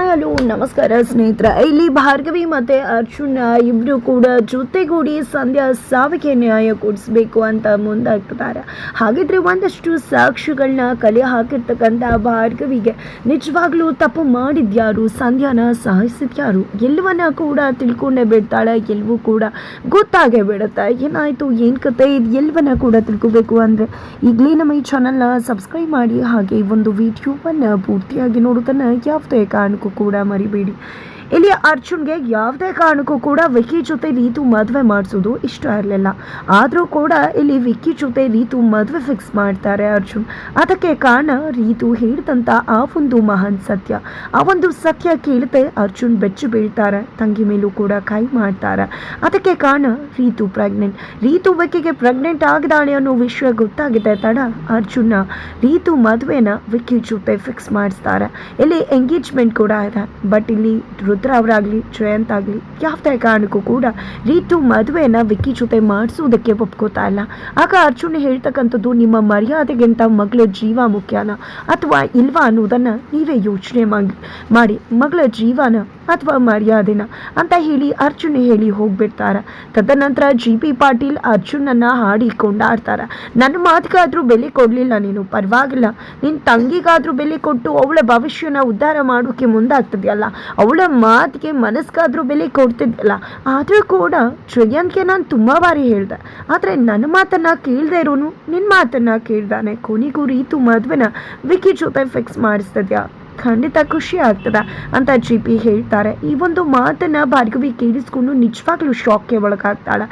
Hi hello ನಮಸ್ಕಾರ ಸ್ನೇಹಿತರೆ. ಇಲ್ಲಿ ಭಾರ್ಗವಿ ಮತ್ತು ಅರ್ಜುನ್ ಇಬ್ಬರು ಕೂಡ ಜೊತೆಗೂಡಿ ಸಂಧ್ಯಾ ಸಾವಿಗೆ ನ್ಯಾಯ ಕೊಡಿಸ್ಬೇಕು ಅಂತ ಮುಂದಾಗ್ತಿದ್ದಾರೆ. ಹಾಗಿದ್ರೆ ಒಂದಷ್ಟು ಸಾಕ್ಷಿಗಳನ್ನ ಕಲೆ ಹಾಕಿರ್ತಕ್ಕಂಥ ಭಾರ್ಗವಿಗೆ ನಿಜವಾಗ್ಲೂ ತಪ್ಪು ಮಾಡಿದ್ಯಾರು, ಸಂಧ್ಯಾನ ಸಾಯಿಸಿದ್ಯಾರು, ಎಲ್ಲವನ್ನ ಕೂಡ ತಿಳ್ಕೊಂಡೇ ಬಿಡ್ತಾಳೆ. ಎಲ್ಲವೂ ಕೂಡ ಗೊತ್ತಾಗೇ ಬಿಡುತ್ತೆ. ಏನಾಯಿತು ಏನು ಕತೆ, ಇದು ಎಲ್ಲವನ್ನ ಕೂಡ ತಿಳ್ಕೋಬೇಕು ಅಂದರೆ ಈಗಲೇ ನಮ್ಮ ಈ ಚಾನಲ್ನ ಸಬ್ಸ್ಕ್ರೈಬ್ ಮಾಡಿ, ಹಾಗೆ ಒಂದು ವಿಡಿಯೋವನ್ನು ಪೂರ್ತಿಯಾಗಿ ನೋಡೋದನ್ನು ಯಾವುದೇ ಕಾರಣಕ್ಕೂ ಕೂಡ ಮರಿಬೇಡಿ. ಇಲ್ಲಿ ಅರ್ಜುನ್ಗೆ ಯಾವುದೇ ಕಾರಣಕ್ಕೂ ಕೂಡ ವಿಕ್ಕಿ ಜೊತೆ ರೀತು ಮದುವೆ ಮಾಡಿಸೋದು ಇಷ್ಟ ಇರಲಿಲ್ಲ. ಆದರೂ ಕೂಡ ಇಲ್ಲಿ ವಿಕ್ಕಿ ಜೊತೆ ರೀತು ಮದುವೆ ಫಿಕ್ಸ್ ಮಾಡ್ತಾರೆ ಅರ್ಜುನ್. ಅದಕ್ಕೆ ಕಾರಣ ರೀತು ಹೇಳಿದಂಥ ಆ ಒಂದು ಮಹಾನ್ ಸತ್ಯ. ಆ ಒಂದು ಸತ್ಯ ಕೇಳದೆ ಅರ್ಜುನ್ ಬೆಚ್ಚಿ ಬೀಳ್ತಾರೆ, ತಂಗಿ ಮೇಲೂ ಕೂಡ ಕೈ ಮಾಡ್ತಾರೆ. ಅದಕ್ಕೆ ಕಾರಣ ರೀತು ಪ್ರೆಗ್ನೆಂಟ್. ರೀತು ವಿಕ್ಕಿಗೆ ಪ್ರೆಗ್ನೆಂಟ್ ಆಗಿದ್ದಾಳೆ ಅನ್ನೋ ವಿಷಯ ಗೊತ್ತಾಗಿದೆ ತಡ ಅರ್ಜುನ್ನ ರೀತು ಮದುವೆನ ವಿಕ್ಕಿ ಜೊತೆ ಫಿಕ್ಸ್ ಮಾಡಿಸ್ತಾರೆ. ಇಲ್ಲಿ ಎಂಗೇಜ್ಮೆಂಟ್ ಕೂಡ ಇದೆ. ಬಟ್ ಇಲ್ಲಿ ರುದ್ರ ಅವರಾಗಲಿ ಜಯಂತ್ ಆಗಲಿ ಯಾವುದೇ ಕಾರಣಕ್ಕೂ ಕೂಡ ರೀತು ಮದುವೆಯನ್ನು ವಿಕ್ಕಿ ಜೊತೆ ಮಾಡಿಸೋದಕ್ಕೆ ಒಪ್ಕೋತಾ ಇಲ್ಲ. ಆಗ ಅರ್ಜುನ್ ಹೇಳ್ತಕ್ಕಂಥದ್ದು, ನಿಮ್ಮ ಮರ್ಯಾದೆಗಿಂತ ಮಗಳ ಜೀವ ಮುಖ್ಯನಾ ಅಥವಾ ಇಲ್ವಾ ಅನ್ನೋದನ್ನು ನೀವೇ ಯೋಚನೆ ಮಾಡಿ, ಮಗಳ ಜೀವನ ಅಥವಾ ಮರ್ಯಾದೆನ ಅಂತ ಹೇಳಿ ಅರ್ಜುನ್ ಹೇಳಿ ಹೋಗ್ಬಿಡ್ತಾರೆ. ತದನಂತರ ಜಿ.ಪಿ. ಪಾಟೀಲ್ ಅರ್ಜುನನ್ನು ಹಾಡಿ ಕೊಂಡಾಡ್ತಾರೆ. ನನ್ನ ಮಾತಿಗಾದರೂ ಬೆಲೆ ಕೊಡಲಿಲ್ಲ ನೀನು, ಪರವಾಗಿಲ್ಲ, ನಿನ್ನ ತಂಗಿಗಾದರೂ ಬೆಲೆ ಕೊಟ್ಟು ಅವಳ ಭವಿಷ್ಯನ ಉದ್ಧಾರ ಮಾಡೋಕ್ಕೆ ಮುಂದಾಗ್ತದೆಯಲ್ಲ, ಅವಳ ಮಾತಿಗೆ ಮನಸ್ಗಾದ್ರೂ ಬೆಲೆ ಕೊಡ್ತಿದ್ದಲ್ಲ. ಆದರೂ ಕೂಡ ಜಯಂತ್ಗೆ ನಾನು ತುಂಬ ಬಾರಿ ಹೇಳಿದೆ, ಆದರೆ ನನ್ನ ಮಾತನ್ನು ಕೇಳದೆ ಇರೋನು ನಿನ್ನ ಮಾತನ್ನು ಕೇಳ್ದಾನೆ. ಕೊನೆಗೂ ರೀತು ಮದುವೆನ ವಿಕ್ಕಿ ಜೊತೆ ಫಿಕ್ಸ್ ಮಾಡಿಸ್ತದ್ಯಾ, ಖಂಡಿತ ಖುಷಿ ಆಗ್ತದ ಅಂತ ಜಿ.ಪಿ. ಹೇಳ್ತಾರೆ. ಈ ಒಂದು ಮಾತನ್ನು ಭಾರ್ಗವಿ ಕೇಳಿಸ್ಕೊಂಡು ನಿಜವಾಗ್ಲೂ ಶಾಕ್ಗೆ ಒಳಗಾಗ್ತಾಳೆ.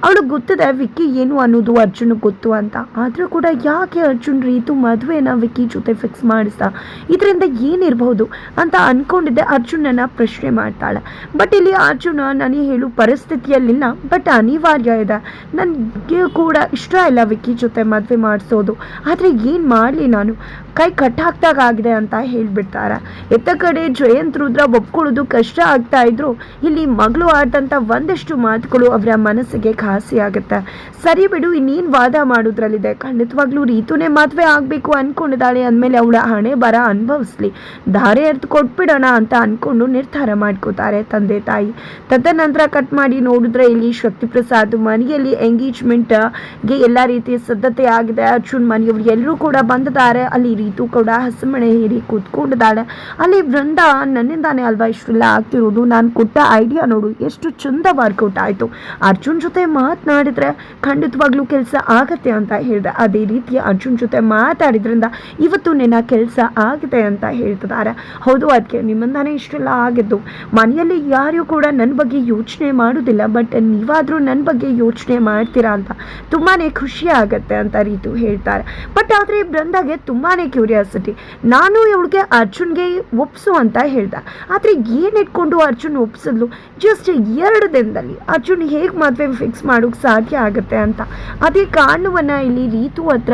ಅವಳು ಗೊತ್ತಿದೆ ವಿಕ್ಕಿ ಏನು ಅನ್ನೋದು ಅರ್ಜುನ್ ಗೊತ್ತು ಅಂತ. ಆದರೂ ಕೂಡ ಯಾಕೆ ಅರ್ಜುನ್ ರೀತು ಮದುವೆನ ವಿಕ್ಕಿ ಜೊತೆ ಫಿಕ್ಸ್ ಮಾಡಿಸ್ದ, ಇದರಿಂದ ಏನಿರಬಹುದು ಅಂತ ಅಂದ್ಕೊಂಡಿದ್ದೆ. ಅರ್ಜುನನ್ನು ಪ್ರಶ್ನೆ ಮಾಡ್ತಾಳೆ. ಬಟ್ ಇಲ್ಲಿ ಅರ್ಜುನ ನನಗೆ ಹೇಳು ಪರಿಸ್ಥಿತಿಯಲ್ಲಿಲ್ಲ, ಬಟ್ ಅನಿವಾರ್ಯ ಇದೆ, ನನಗೆ ಕೂಡ ಇಷ್ಟ ಇಲ್ಲ ವಿಕ್ಕಿ ಜೊತೆ ಮದುವೆ ಮಾಡಿಸೋದು, ಆದರೆ ಏನು ಮಾಡಲಿ, ನಾನು ಕೈ ಕಟ್ಟಾಕ್ದಾಗ ಆಗಿದೆ ಅಂತ ಹೇಳಿಬಿಡ್ತಾರೆ. ಎತ್ತ ಕಡೆ ಜಯಂತ್ ರುದ್ರ ಒಪ್ಕೊಳ್ಳೋದು ಕಷ್ಟ ಆಗ್ತಾ ಇದ್ರು, ಇಲ್ಲಿ ಮಗಳು ಆದಂಥ ಒಂದಷ್ಟು ಮಾತುಗಳು ಅವರ ಮನಸ್ಸಿಗೆ ಖಾಸಿ ಆಗುತ್ತೆ. ಸರಿ ಬಿಡು, ಇನ್ನೇನು ವಾದ ಮಾಡೋದ್ರಲ್ಲಿದೆ, ಖಂಡಿತವಾಗ್ಲೂ ರೀತುನೇ ಮದುವೆ ಆಗಬೇಕು ಅಂದ್ಕೊಂಡಿದ್ದಾಳೆ ಅಂದಮೇಲೆ ಅವಳ ಹಣೆ ಬರ ಅನುಭವಿಸ್ಲಿ, ಧಾರೆ ಎರ್ದು ಕೊಟ್ಬಿಡೋಣ ಅಂತ ಅಂದ್ಕೊಂಡು ನಿರ್ಧಾರ ಮಾಡ್ಕೋತಾರೆ ತಂದೆ ತಾಯಿ. ತದನಂತರ ಕಟ್ ಮಾಡಿ ನೋಡಿದ್ರೆ ಇಲ್ಲಿ ಶಕ್ತಿ ಪ್ರಸಾದ್ ಮನೆಯಲ್ಲಿ ಎಂಗೇಜ್ಮೆಂಟ್ಗೆ ಎಲ್ಲ ರೀತಿಯ ಸಿದ್ಧತೆ ಆಗಿದೆ. ಅರ್ಜುನ್ ಮನೆಯವರು ಎಲ್ಲರೂ ಕೂಡ ಬಂದಿದ್ದಾರೆ. ಅಲ್ಲಿ ರೀತು ಕೂಡ ಹಸಿಮಣೆ ಹೇರಿ ಕೂತ್ಕೊಂಡಿದ್ದಾಳೆ. ಅಲ್ಲಿ ಬೃಂದ ನನ್ನಿಂದಾನೇ ಅಲ್ವಾ ಇಷ್ಟೆಲ್ಲ ಆಗ್ತಿರೋದು, ನಾನು ಕೊಟ್ಟ ಐಡಿಯಾ ನೋಡು ಎಷ್ಟು ಚಂದ ವರ್ಕೌಟ್ ಆಯಿತು, ಅರ್ಜುನ್ ಜೊತೆ ಮಾತನಾಡಿದ್ರೆ ಖಂಡಿತವಾಗ್ಲೂ ಕೆಲಸ ಆಗತ್ತೆ ಅಂತ ಹೇಳಿದೆ. ಅದೇ ರೀತಿ ಅರ್ಜುನ್ ಜೊತೆ ಮಾತಾಡಿದ್ರಿಂದ ಇವತ್ತು ನಿನ್ನ ಕೆಲಸ ಆಗಿದೆ ಅಂತ ಹೇಳ್ತಿದ್ದಾರೆ. ಹೌದು, ಅದಕ್ಕೆ ನಿಮ್ಮಿಂದಾನೇ ಇಷ್ಟೆಲ್ಲ ಆಗಿದ್ದು. ಮನೆಯಲ್ಲಿ ಯಾರು ಕೂಡ ನನ್ನ ಬಗ್ಗೆ ಯೋಚನೆ ಮಾಡೋದಿಲ್ಲ, ಬಟ್ ನೀವಾದರೂ ನನ್ನ ಬಗ್ಗೆ ಯೋಚನೆ ಮಾಡ್ತೀರಾ ಅಂತ ತುಂಬಾ ಖುಷಿ ಆಗತ್ತೆ ಅಂತ ರೀತು ಹೇಳ್ತಾರೆ. ಬಟ್ ಆದರೆ ಬೃಂದಾಗೆ ತುಂಬಾ ಕ್ಯೂರಿಯಾಸಿಟಿ. ನಾನು ಇವಳಿಗೆ ಅರ್ಜುನ್ಗೆ ಒಪ್ಸು ಅಂತ ಹೇಳ್ದೆ, ಆದರೆ ಏನು ಇಟ್ಕೊಂಡು ಅರ್ಜುನ್ ಒಪ್ಸಿದ್ಲು, ಜಸ್ಟ್ 2 ದಿನದಲ್ಲಿ ಅರ್ಜುನ್ ಹೇಗೆ ಮದುವೆ ಫಿಕ್ಸ್ ಮಾಡೋಕ್ಕೆ ಸಾಧ್ಯ ಆಗುತ್ತೆ ಅಂತ. ಅದೇ ಕಾರಣವನ್ನು ಇಲ್ಲಿ ರೀತು ಹತ್ರ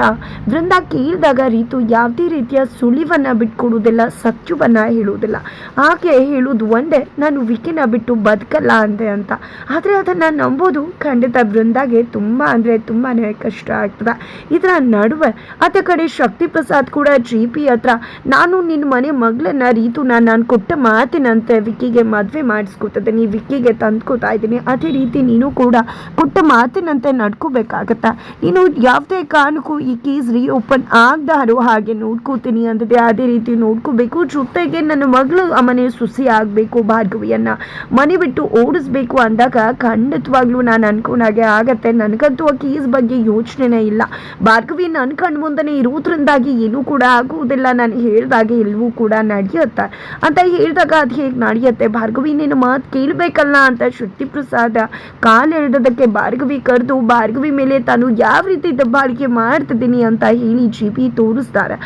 ಬೃಂದ ಕೇಳಿದಾಗ ರೀತು ಯಾವುದೇ ರೀತಿಯ ಸುಳಿವನ್ನು ಬಿಟ್ಕೊಡೋದಿಲ್ಲ, ಸತ್ಯವನ್ನು ಹೇಳೋದಿಲ್ಲ. ಹಾಗೆ ಹೇಳೋದು ಒಂದೇ, ನಾನು ವಿಕ್ಕಿನ ಬಿಟ್ಟು ಬದುಕಲ್ಲ ಅಂದೆ ಅಂತ. ಆದರೆ ಅದನ್ನು ನಂಬೋದು ಖಂಡಿತ ಬೃಂದಾಗೆ ತುಂಬ ಅಂದರೆ ತುಂಬಾ ಕಷ್ಟ ಆಗ್ತದೆ. ಇದರ ನಡುವೆ ಅದ ಕಡೆ ಶಕ್ತಿ ಪ್ರಸಾದ್ ಕೂಡ ಜಿ.ಪಿ. ಹತ್ರ ನಾನು ನಿನ್ನ ಮನೆ ಮಗಳನ್ನ ರೀತುನ ನಾನು ಕೊಟ್ಟ ಮಾತಿನಂತೆ ವಿಕ್ಕಿಗೆ ಮದುವೆ ಮಾಡಿಸ್ಕೊತಿದ್ದೀನಿ, ವಿಕ್ಕಿಗೆ ತಂದ್ಕೋತಾ ಇದ್ದೀನಿ, ಅದೇ ರೀತಿ ನೀನು ಕೂಡ ಕೊಟ್ಟ ಮಾತಿನಂತೆ ನಡ್ಕೋಬೇಕಾಗತ್ತ, ನೀನು ಯಾವುದೇ ಕಾರಣಕ್ಕೂ ಈ ಕೇಸ್ ರೀಓಪನ್ ಆಗದಾರೋ ಹಾಗೆ ನೋಡ್ಕೋತೀನಿ ಅಂದಿದೆ, ಅದೇ ರೀತಿ ನೋಡ್ಕೋಬೇಕು. ಜೊತೆಗೆ ನನ್ನ ಮಗಳು ಮನೆ ಸುಸಿ ಆಗಬೇಕು, ಭಾರ್ಗವಿಯನ್ನು ಮನೆ ಬಿಟ್ಟು ಓಡಿಸ್ಬೇಕು ಅಂದಾಗ ಖಂಡಿತವಾಗ್ಲೂ ನಾನು ಅನ್ಕೊಂಡಾಗೆ ಆಗತ್ತೆ. ನನಗಂತೂ ಆ ಕೇಸ್ ಬಗ್ಗೆ ಯೋಚನೆನೇ ಇಲ್ಲ, ಭಾರ್ಗವಿ ನನ್ನ ಕಣ್ಣು ಮುಂದೆನೇ ಇರೋದ್ರಿಂದಾಗಿ ಏನೂ ಕೂಡ ಆಗುವುದಿಲ್ಲ, ನಾನು ಹೇಳಿದಾಗೆ ಎಲ್ಲವೂ ಕೂಡ ನಡೆಯುತ್ತೆ ಅಂತ ಹೇಳಿದಾಗ ಅದು ಹೇಗೆ ನಡೆಯುತ್ತೆ, ಭಾರ್ಗವಿ ನಿನ್ನ ಮಾತು ಕೇಳಬೇಕಲ್ಲ ಅಂತ ಶಕ್ತಿ ಪ್ರಸಾದ ಕಾಲೆಳೆದಕ್ಕೆ ಭಾರ್ಗವಿ ಕರೆದು ಭಾರ್ಗವಿ ಮೇಲೆ ತಾನು ಯಾವ ರೀತಿ ದಬ್ಬಾಳಿಕೆ ಮಾಡ್ತಿದ್ದೀನಿ ಅಂತ ಹೇಳಿ ಜಿ.ಪಿ. ತೋರಿಸ್ತಾರೆ.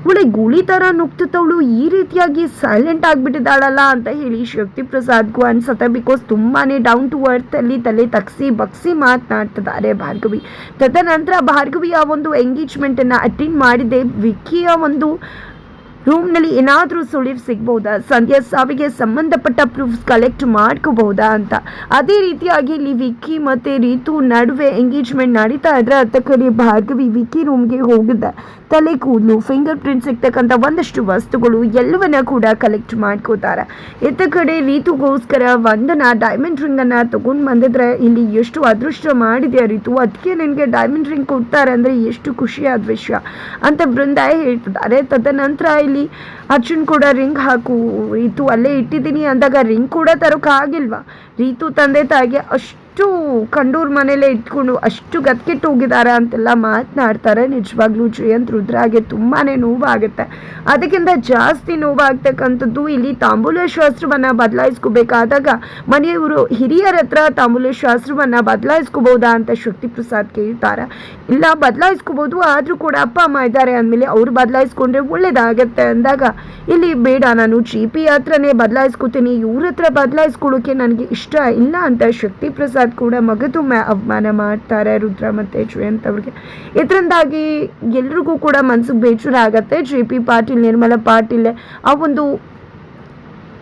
ಅವಳೆ ಗೂಳಿ ಥರ ನುಗ್ತಿದ್ದವಳು ಈ ರೀತಿಯಾಗಿ ಸೈಲೆಂಟ್ ಆಗಿಬಿಟ್ಟಿದ್ದಾಳಲ್ಲ ಅಂತ ಹೇಳಿ ಶಕ್ತಿ ಪ್ರಸಾದ್ಗೂ ಅನ್ಸುತ್ತೆ. ಬಿಕಾಸ್ ತುಂಬಾ ಡೌನ್ ಟು ಅರ್ಥಲ್ಲಿ ತಲೆ ತಗ್ಸಿ ಬಗ್ಸಿ ಮಾತನಾಡ್ತಿದ್ದಾರೆ ಭಾರ್ಗವಿ. ತದನಂತರ ಭಾರ್ಗವಿ ಆ ಒಂದು ಎಂಗೇಜ್ಮೆಂಟನ್ನು ಅಟೆಂಡ್ ಮಾಡಿದ್ದೆ ವಿಕ್ಕಿಯ ಒಂದು ರೂಮ್ನಲ್ಲಿ ಏನಾದರೂ ಸುಳಿವು ಸಿಗ್ಬೋದಾ, ಸಂಧ್ಯಾ ಸಾವಿಗೆ ಸಂಬಂಧಪಟ್ಟ ಪ್ರೂಫ್ಸ್ ಕಲೆಕ್ಟ್ ಮಾಡ್ಕೋಬಹುದಾ ಅಂತ. ಅದೇ ರೀತಿಯಾಗಿ ಇಲ್ಲಿ ವಿಕ್ಕಿ ಮತ್ತು ರೀತು ನಡುವೆ ಎಂಗೇಜ್ಮೆಂಟ್ ನಡೀತಾ ಇದ್ರೆ ಅತ್ತ ಕಡೆ ಭಾರ್ಗವಿ ವಿಕ್ಕಿ ರೂಮ್ಗೆ ಹೋಗಿದ್ದೆ. ತಲೆ ಕೂದಲು, ಫಿಂಗರ್ ಪ್ರಿಂಟ್ ಸಿಗ್ತಕ್ಕಂಥ ಒಂದಷ್ಟು ವಸ್ತುಗಳು ಎಲ್ಲವನ್ನ ಕೂಡ ಕಲೆಕ್ಟ್ ಮಾಡ್ಕೋತಾರೆ. ಇತ್ತ ಕಡೆ ರೀತುಗೋಸ್ಕರ ವಂದನಾ ಡೈಮಂಡ್ ರಿಂಗ್ ಅನ್ನ ತಗೊಂಡು ಬಂದಿದ್ರೆ ಇಲ್ಲಿ ಎಷ್ಟು ಅದೃಷ್ಟ ಮಾಡಿದ್ಯಾ ರೀತು, ಅದಕ್ಕೆ ನನಗೆ ಡೈಮಂಡ್ ರಿಂಗ್ ಕೊಡ್ತಾರೆ ಅಂದ್ರೆ ಎಷ್ಟು ಖುಷಿಯಾದ ವಿಷಯ ಅಂತ ಬೃಂದ ಹೇಳ್ತಿದ್ದಾರೆ. ತದನಂತರ ಇಲ್ಲಿ ಅರ್ಜುನ್ ಕೂಡ ರಿಂಗ್ ಹಾಕು ರೀತು ಅಲ್ಲೇ ಇಟ್ಟಿದ್ದೀನಿ ಅಂದಾಗ ರಿಂಗ್ ಕೂಡ ತರೋಕ್ಕಾಗಿಲ್ವಾ, ರೀತು ತಂದೆ ತಾಯಿಗೆ ಅಷ್ಟು ಕಂಡೂರ್ ಮನೇಲೆ ಇಟ್ಕೊಂಡು ಅಷ್ಟು ಗತ್ಕೆಟ್ಟು ಹೋಗಿದ್ದಾರೆ ಅಂತೆಲ್ಲ ಮಾತನಾಡ್ತಾರೆ. ನಿಜವಾಗ್ಲೂ ಜಯಂತ್ ರುದ್ರಾಗೆ ತುಂಬಾನೇ ನೋವಾಗುತ್ತೆ. ಅದಕ್ಕಿಂತ ಜಾಸ್ತಿ ನೋವಾಗ್ತಕ್ಕಂಥದ್ದು ಇಲ್ಲಿ ತಾಂಬೂಲ ಶಾಸ್ತ್ರವನ್ನ ಬದಲಾಯಿಸ್ಕೋಬೇಕಾದಾಗ ಮನೆಯವರು ಹಿರಿಯರ ಹತ್ರ ತಾಂಬೂಲ ಶಾಸ್ತ್ರವನ್ನ ಬದಲಾಯಿಸ್ಕೋಬಹುದಾ ಅಂತ ಶಕ್ತಿ ಪ್ರಸಾದ್ ಕೇಳ್ತಾರೆ. ಇಲ್ಲ ಬದಲಾಯಿಸ್ಕೋಬಹುದು, ಆದ್ರೂ ಕೂಡ ಅಪ್ಪ ಅಮ್ಮ ಇದ್ದಾರೆ ಅಂದಮೇಲೆ ಅವ್ರು ಬದಲಾಯಿಸ್ಕೊಂಡ್ರೆ ಒಳ್ಳೇದಾಗತ್ತೆ ಅಂದಾಗ ಇಲ್ಲಿ ಬೇಡ, ನಾನು GP ಹತ್ರನೇ ಬದಲಾಯಿಸ್ಕೋತೀನಿ, ಇವ್ರ ಹತ್ರ ಬದಲಾಯಿಸ್ಕೊಳ್ಳೋಕೆ ನನಗೆ ಇಷ್ಟ ಇಲ್ಲ ಅಂತ ಶಕ್ತಿ ಪ್ರಸಾದ್ ಕೂಡ ಮಗದೊಮ್ಮೆ ಅವಮಾನ ಮಾಡ್ತಾರೆ ರುದ್ರ ಮತ್ತೆ ಜಯಂತ್ ಅವ್ರಿಗೆ. ಇದರಿಂದಾಗಿ ಎಲ್ರಿಗೂ ಕೂಡ ಮನ್ಸಿಗೆ ಬೇಜಾರ ಆಗತ್ತೆ. JP ಪಾಟೀಲ್, ನಿರ್ಮಲಾ ಪಾಟೀಲ್ ಆ ಒಂದು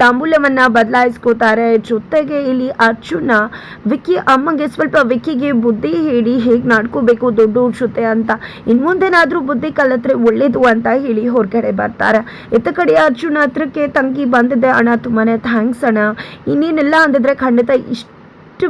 ತಾಂಬೂಲವನ್ನ ಬದಲಾಯಿಸ್ಕೋತಾರೆ. ಜೊತೆಗೆ ಇಲ್ಲಿ ಅರ್ಜುನ ವಿಕ್ಕಿ ಅಮ್ಮಗೆ ಸ್ವಲ್ಪ ವಿಕ್ಕಿಗೆ ಬುದ್ಧಿ ಹೇಳಿ ಹೇಗೆ ನಡ್ಕೋಬೇಕು ದೊಡ್ಡವ್ರ ಜೊತೆ ಅಂತ, ಇನ್ಮುಂದೆನಾದ್ರೂ ಬುದ್ಧಿ ಕಲಿತ್ರೆ ಒಳ್ಳೇದು ಅಂತ ಹೇಳಿ ಹೊರಗಡೆ ಬರ್ತಾರೆ. ಇತ್ತ ಕಡೆ ಅರ್ಜುನ ಹತ್ರಕ್ಕೆ ತಂಗಿ ಬಂದಿದೆ, ಅಣ್ಣ ತುಂಬಾನೇ ಥ್ಯಾಂಕ್ಸ್ ಅಣ್ಣ, ಇನ್ನೇನೆಲ್ಲ ಅಂದಿದ್ರೆ ಖಂಡಿತ ಇಷ್ಟು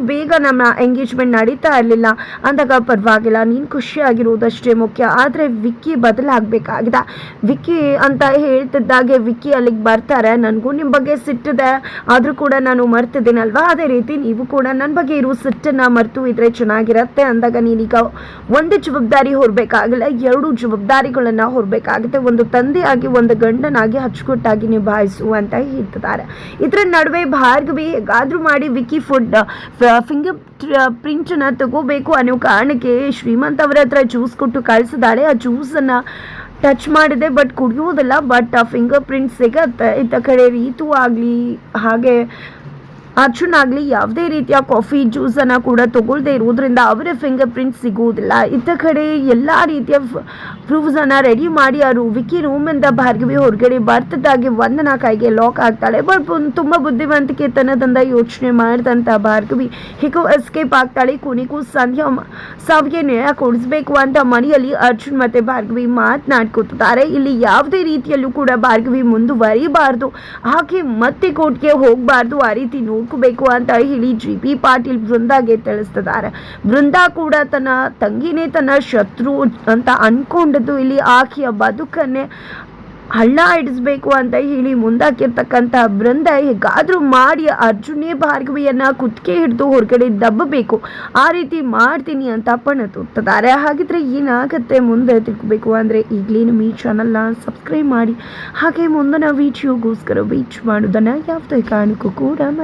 ಬೇಗ ನಮ್ಮ ಎಂಗೇಜ್ಮೆಂಟ್ ನಡೀತಾ ಇರಲಿಲ್ಲ ಅಂದಾಗ ಪರವಾಗಿಲ್ಲ, ನೀನು ಖುಷಿಯಾಗಿರೋದಷ್ಟೇ ಮುಖ್ಯ, ಆದರೆ ವಿಕ್ಕಿ ಬದಲಾಗಬೇಕಾಗಿದೆ ವಿಕ್ಕಿ ಅಂತ ಹೇಳ್ತಿದ್ದಾಗೆ ವಿಕ್ಕಿ ಅಲ್ಲಿಗೆ ಬರ್ತಾರೆ. ನನಗೂ ನಿಮ್ಮ ಬಗ್ಗೆ ಸಿಟ್ಟಿದೆ, ಆದರೂ ಕೂಡ ನಾನು ಮರ್ತಿದ್ದೀನಲ್ವಾ, ಅದೇ ರೀತಿ ನೀವು ಕೂಡ ನನ್ನ ಬಗ್ಗೆ ಇರೋ ಸಿಟ್ಟನ್ನು ಮರೆತು ಇದ್ರೆ ಚೆನ್ನಾಗಿರತ್ತೆ ಅಂದಾಗ ನೀನೀಗ ಒಂದು ಜವಾಬ್ದಾರಿ ಹೊರಬೇಕಾಗಿಲ್ಲ, ಎರಡು ಜವಾಬ್ದಾರಿಗಳನ್ನು ಹೊರಬೇಕಾಗುತ್ತೆ, ಒಂದು ತಂದೆಯಾಗಿ ಒಂದು ಗಂಡನಾಗಿ ಅಚ್ಚುಕಟ್ಟಾಗಿ ನಿಭಾಯಿಸು ಅಂತ ಹೇಳ್ತಿದ್ದಾರೆ. ಇದರ ನಡುವೆ ಭಾರ್ಗವಿ ಹೇಗಾದರೂ ಮಾಡಿ ವಿಕ್ಕಿ ಫಿಂಗರ್ ಪ್ರಿಂಟನ್ನು ತಗೋಬೇಕು ಅನ್ನೋ ಕಾರಣಕ್ಕೆ ಶ್ರೀಮಂತ್ ಅವರ ಹತ್ರ ಜ್ಯೂಸ್ ಕೊಟ್ಟು ಕಳಿಸಿದಾಳೆ. ಆ ಜ್ಯೂಸನ್ನು ಟಚ್ ಮಾಡಿದೆ ಬಟ್ ಕುಡಿಯೋದಿಲ್ಲ, ಬಟ್ ಆ ಫಿಂಗರ್ ಪ್ರಿಂಟ್ ಸಿಗತ್ತೆ. ಇತ್ತ ಕಡೆ ರೀತು ಆಗಲಿ ಹಾಗೆ ಅರ್ಜುನ್ ಆಗಲಿ ಯಾವುದೇ ರೀತಿಯ ಕಾಫಿ ಜ್ಯೂಸನ್ನು ಕೂಡ ತಗೊಳ್ದೇ ಇರೋದ್ರಿಂದ ಅವರ ಫಿಂಗರ್ ಪ್ರಿಂಟ್ ಸಿಗುವುದಿಲ್ಲ. ಇತ್ತ ಕಡೆ ಎಲ್ಲ ರೀತಿಯ ಪ್ರೂಫ್ಸನ್ನು ರೆಡಿ ಮಾಡಿ ಅವರು ವಿಕ್ಕಿ ರೂಮಿಂದ ಭಾರ್ಗವಿ ಹೊರಗಡೆ ಬರ್ತಿದ್ದಾಗೆ ವಂದನಾ ಕೈಗೆ ಲಾಕ್ ಆಗ್ತಾಳೆ. ಬಟ್ ತುಂಬ ಬುದ್ಧಿವಂತಿಕೆ ತನ್ನದಿಂದ ಯೋಚನೆ ಮಾಡಿದಂಥ ಭಾರ್ಗವಿ ಹೇಗೋ ಎಸ್ಕೇಪ್ ಆಗ್ತಾಳೆ. ಕೊನೆಗೂ ಸಂಧ್ಯಾ ಸಾವಿಗೆ ನ್ಯಾಯ ಕೊಡಿಸ್ಬೇಕು ಅಂತ ಮನೆಯಲ್ಲಿ ಅರ್ಜುನ್ ಮತ್ತು ಭಾರ್ಗವಿ ಮಾತನಾಡ್ಕೊತಿದ್ದಾರೆ. ಇಲ್ಲಿ ಯಾವುದೇ ರೀತಿಯಲ್ಲೂ ಕೂಡ ಭಾರ್ಗವಿ ಮುಂದುವರಿಬಾರ್ದು, ಆಕೆ ಮತ್ತೆ ಕೋರ್ಟ್ಗೆ ಹೋಗಬಾರ್ದು, ಆ ರೀತಿ ನೋಡ್ಕೋಬೇಕು ಅಂತ ಹೇಳಿ JP ಪಾಟೀಲ್ ಬೃಂದಾಗೆ ತಿಳಿಸ್ತಿದ್ದಾರೆ. ಬೃಂದಾ ಕೂಡ ತನ್ನ ತಂಗಿನೇ ತನ್ನ ಶತ್ರು ಅಂತ ಅನ್ಕೊಂಡಿದ್ದು ಇಲ್ಲಿ ಆಕೆಯ ಬದುಕನ್ನೇ ಹಳ್ಳ ಹಿಡಿಸ್ಬೇಕು ಅಂತ ಹೇಳಿ ಮುಂದಾಕಿರ್ತಕ್ಕಂಥ ಬೃಂದ ಹೇಗಾದ್ರೂ ಮಾಡಿ ಅರ್ಜುನೇ ಭಾರ್ಗವಿಯನ್ನ ಕುತ್ತಿಗೆ ಹಿಡಿದು ಹೊರಗಡೆ ದಬ್ಬಬೇಕು, ಆ ರೀತಿ ಮಾಡ್ತೀನಿ ಅಂತ ಪಣ ತೊಡ್ತಿದ್ದಾರೆ. ಹಾಗಿದ್ರೆ ಏನಾಗುತ್ತೆ ಮುಂದೆ ತಿಳ್ಕೋಬೇಕು ಅಂದರೆ ಈಗಲೇ ನಮ್ಮ ಈ ಚಾನಲ್ನ ಸಬ್ಸ್ಕ್ರೈಬ್ ಮಾಡಿ, ಹಾಗೆ ಮುಂದಿನ ವಿಡಿಯೋಗೋಸ್ಕರ ವೇಟ್ ಮಾಡೋದನ್ನು ಯಾವುದೇ ಕಾರಣಕ್ಕೂ ಕೂಡ ಮಾಡಿ.